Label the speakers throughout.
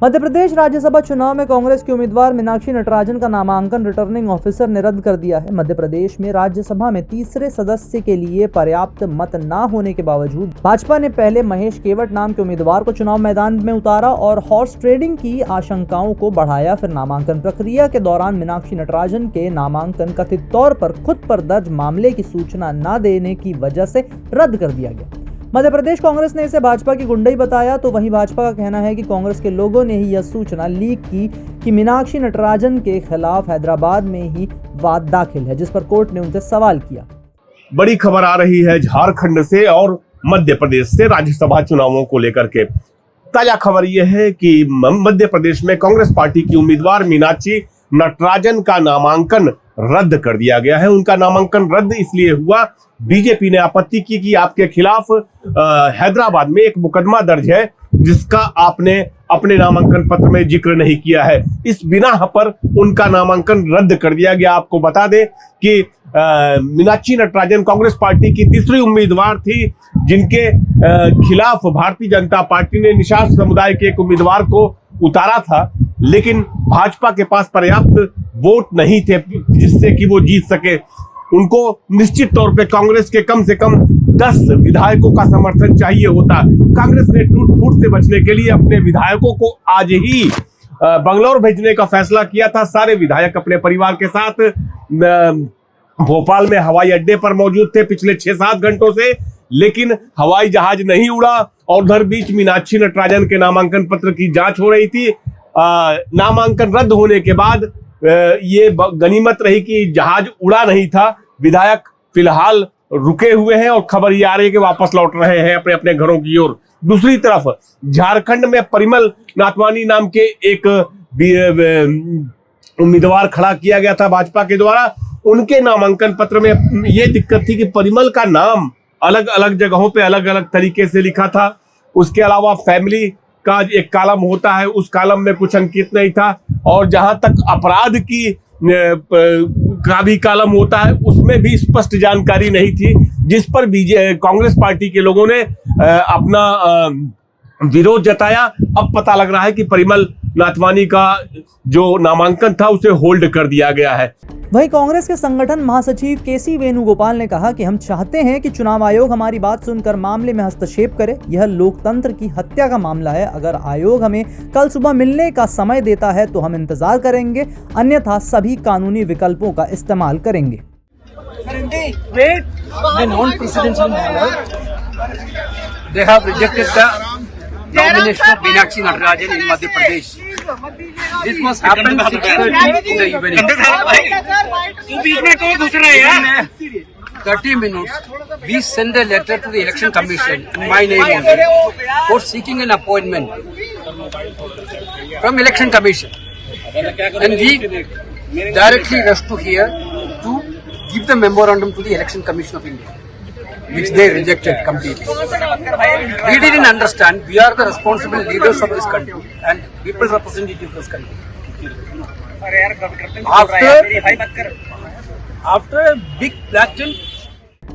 Speaker 1: मध्य प्रदेश राज्यसभा चुनाव में कांग्रेस की उम्मीदवार मीनाक्षी नटराजन का नामांकन रिटर्निंग ऑफिसर ने रद्द कर दिया है। मध्य प्रदेश में राज्यसभा में तीसरे सदस्य के लिए पर्याप्त मत न होने के बावजूद भाजपा ने पहले महेश केवट नाम के उम्मीदवार को चुनाव मैदान में उतारा और हॉर्स ट्रेडिंग की आशंकाओं को बढ़ाया। फिर नामांकन प्रक्रिया के दौरान मीनाक्षी नटराजन के नामांकन कथित तौर पर खुद पर दर्ज मामले की सूचना न देने की वजह से रद्द कर दिया गया। मध्य प्रदेश कांग्रेस ने इसे भाजपा की गुंडई बताया, तो वहीं भाजपा का कहना है कि कांग्रेस के लोगों ने ही यह सूचना लीक की कि मीनाक्षी नटराजन के खिलाफ हैदराबाद में ही वाद दाखिल है, जिस पर कोर्ट ने उनसे सवाल किया।
Speaker 2: बड़ी खबर आ रही है झारखंड से और मध्य प्रदेश से राज्यसभा चुनावों को लेकर के। ताजा खबर यह है कि मध्य प्रदेश में कांग्रेस पार्टी की उम्मीदवार मीनाक्षी नटराजन का नामांकन रद्द कर दिया गया है। उनका नामांकन रद्द इसलिए हुआ, बीजेपी ने आपत्ति की कि आपके खिलाफ हैदराबाद में एक मुकदमा दर्ज है जिसका आपने अपने नामांकन पत्र में जिक्र नहीं किया है। इस बिना पर उनका नामांकन रद्द कर दिया गया। आपको बता दें कि मीनाक्षी नटराजन कांग्रेस पार्टी की तीसरी उम्मीदवार थी, जिनके खिलाफ भारतीय जनता पार्टी ने निषाद समुदाय के एक उम्मीदवार को उतारा था, लेकिन भाजपा के पास पर्याप्त वोट नहीं थे जिससे कि वो जीत सके। उनको निश्चित तौर पे कांग्रेस के कम से कम 10 विधायकों का समर्थन चाहिए होता। कांग्रेस ने टूट फूट से बचने के लिए अपने विधायकों को आज ही बंगलौर भेजने का फैसला किया था। सारे विधायक अपने परिवार के साथ भोपाल में हवाई अड्डे पर मौजूद थे पिछले 6-7 घंटों से, लेकिन हवाई जहाज नहीं उड़ा और उधर बीच मीनाक्षी नटराजन के नामांकन पत्र की जांच हो रही थी। नामांकन रद्द होने के बाद ये गनीमत रही कि जहाज उड़ा नहीं था। विधायक फिलहाल रुके हुए हैं और खबर ये आ रही है कि वापस लौट रहे हैं अपने अपने घरों की ओर। दूसरी तरफ झारखंड में परिमल नाथवानी नाम के एक उम्मीदवार खड़ा किया गया था भाजपा के द्वारा। उनके नामांकन पत्र में ये दिक्कत थी कि परिमल का नाम अलग अलग जगहों पे अलग अलग तरीके से लिखा था। उसके अलावा फैमिली का एक कॉलम होता है, उस कॉलम में कुछ अंकित नहीं था, और जहां तक अपराध की का भी कॉलम होता है उसमें भी स्पष्ट जानकारी नहीं थी, जिस पर कांग्रेस पार्टी के लोगों ने अपना विरोध जताया। अब पता लग रहा है कि परिमल नाथवानी का जो नामांकन था उसे होल्ड कर दिया गया है।
Speaker 1: वहीं कांग्रेस के संगठन महासचिव केसी वेणुगोपाल ने कहा कि हम चाहते हैं कि चुनाव आयोग हमारी बात सुनकर मामले में हस्तक्षेप करे। यह लोकतंत्र की हत्या का मामला है। अगर आयोग हमें कल सुबह मिलने का समय देता है तो हम इंतजार करेंगे, अन्यथा सभी कानूनी विकल्पों का इस्तेमाल करेंगे।
Speaker 3: Nomination of Meenakshi Natarajan in Madhya Pradesh. This was happened 6:30 in the evening. 30 minutes, we send a letter to the Election Commission in my name only for seeking an appointment from Election Commission. And we directly rushed to here to give the memorandum to the Election Commission of India, which they rejected completely. We didn't understand. We are the responsible leaders of this country and people representative of this country. After a big blackmail,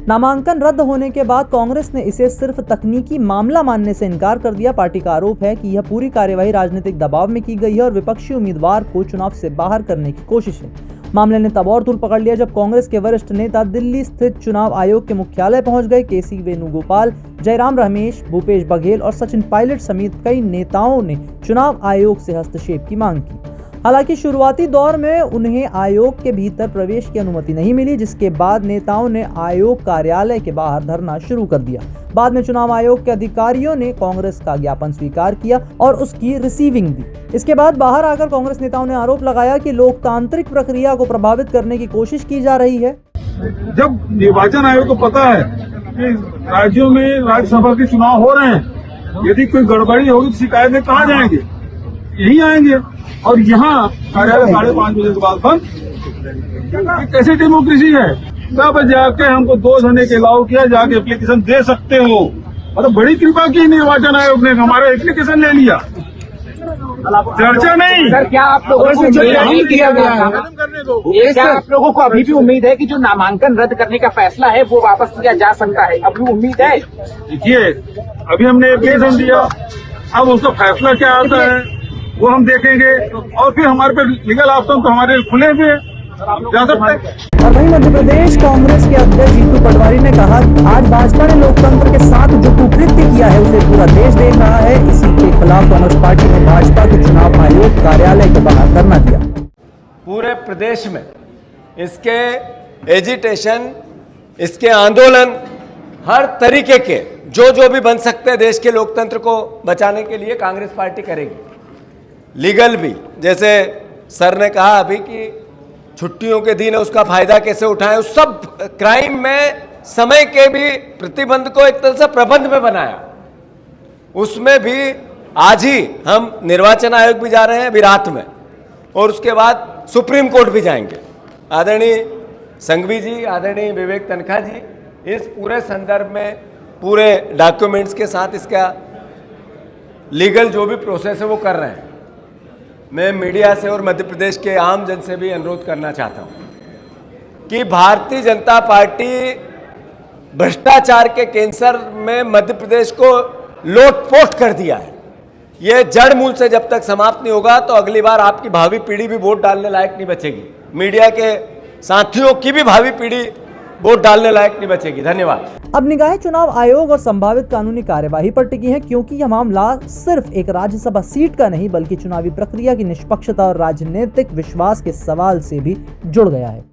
Speaker 1: नामांकन रद्द होने के बाद कांग्रेस ने इसे सिर्फ तकनीकी मामला मानने से इनकार कर दिया। पार्टी का आरोप है कि यह पूरी कार्यवाही राजनीतिक दबाव में की गई है और विपक्षी उम्मीदवार को चुनाव से बाहर करने की कोशिश है। मामले ने तब और तूल पकड़ लिया जब कांग्रेस के वरिष्ठ नेता दिल्ली स्थित चुनाव आयोग के मुख्यालय पहुंच गए। केसी वेणुगोपाल, जयराम रमेश, भूपेश बघेल और सचिन पायलट समेत कई नेताओं ने चुनाव आयोग से हस्तक्षेप की मांग की। हालांकि शुरुआती दौर में उन्हें आयोग के भीतर प्रवेश की अनुमति नहीं मिली, जिसके बाद नेताओं ने आयोग कार्यालय के बाहर धरना शुरू कर दिया। बाद में चुनाव आयोग के अधिकारियों ने कांग्रेस का ज्ञापन स्वीकार किया और उसकी रिसीविंग दी। इसके बाद बाहर आकर कांग्रेस नेताओं ने आरोप लगाया कि लोकतांत्रिक प्रक्रिया को प्रभावित करने की कोशिश की जा रही है।
Speaker 4: जब निर्वाचन आयोग को पता है कि राज्यों में राज्यसभा के चुनाव हो रहे हैं, यदि कोई गड़बड़ी होगी तो शिकायत में कहाँ जाएंगे? यही आएंगे। और यहाँ कार्यालय 5:30 बजे के बाद बंद। कैसे डेमोक्रेसी है? तब जाके हमको 2 घंटे के अलाउ किया, जाके एप्लीकेशन दे सकते हो। मतलब बड़ी कृपा की निर्वाचन आयोग ने, हमारा एप्लीकेशन ले लिया, चर्चा नहीं।
Speaker 5: सर, क्या आप लोगों को नहीं किया गया है? क्या आप लोगों को अभी भी उम्मीद है कि जो नामांकन रद्द करने का फैसला है वो वापस लिया जा सकता है? अभी उम्मीद है?
Speaker 4: देखिए, अभी हमने एप्लीकेशन दिया, अब उसका फैसला क्या आता है वो हम देखेंगे, और फिर हमारे पे लीगल ऑप्शन तो हमारे खुले हुए हैं, जा सकते हैं।
Speaker 1: और वहीं मध्य प्रदेश कांग्रेस के अध्यक्ष जीतू पटवारी ने कहा कि आज भाजपा ने लोकतंत्र के साथ जो कुकृत्य किया है उसे पूरा देश देख रहा है। इसी के खिलाफ कांग्रेस पार्टी ने भाजपा के चुनाव आयोग कार्यालय को बाहर करना दिया।
Speaker 6: पूरे प्रदेश में इसके एजिटेशन, इसके आंदोलन, हर तरीके के जो भी बन सकते हैं देश के लोकतंत्र को बचाने के लिए कांग्रेस पार्टी करेगी। लीगल भी, जैसे सर ने कहा अभी कि छुट्टियों के दिन उसका फायदा कैसे उठाएं, उस सब क्राइम में समय के भी प्रतिबंध को एक तरह से प्रबंध में बनाया। उसमें भी आज ही हम निर्वाचन आयोग भी जा रहे हैं अभी रात में, और उसके बाद सुप्रीम कोर्ट भी जाएंगे। आदरणीय संघवी जी, आदरणीय विवेक तनखा जी इस पूरे संदर्भ में पूरे डॉक्यूमेंट्स के साथ इसका लीगल जो भी प्रोसेस है वो कर रहे हैं। मैं मीडिया से और मध्य प्रदेश के आम जन से भी अनुरोध करना चाहता हूं कि भारतीय जनता पार्टी भ्रष्टाचार के कैंसर में मध्य प्रदेश को लोटपोट कर दिया है। ये जड़ मूल से जब तक समाप्त नहीं होगा तो अगली बार आपकी भावी पीढ़ी भी वोट डालने लायक नहीं बचेगी। मीडिया के साथियों की भी भावी पीढ़ी वोट डालने लायक नहीं बचेगी। धन्यवाद।
Speaker 1: अब निगाहें चुनाव आयोग और संभावित कानूनी कार्यवाही पर टिकी हैं, क्योंकि यह मामला सिर्फ एक राज्यसभा सीट का नहीं बल्कि चुनावी प्रक्रिया की निष्पक्षता और राजनीतिक विश्वास के सवाल से भी जुड़ गया है।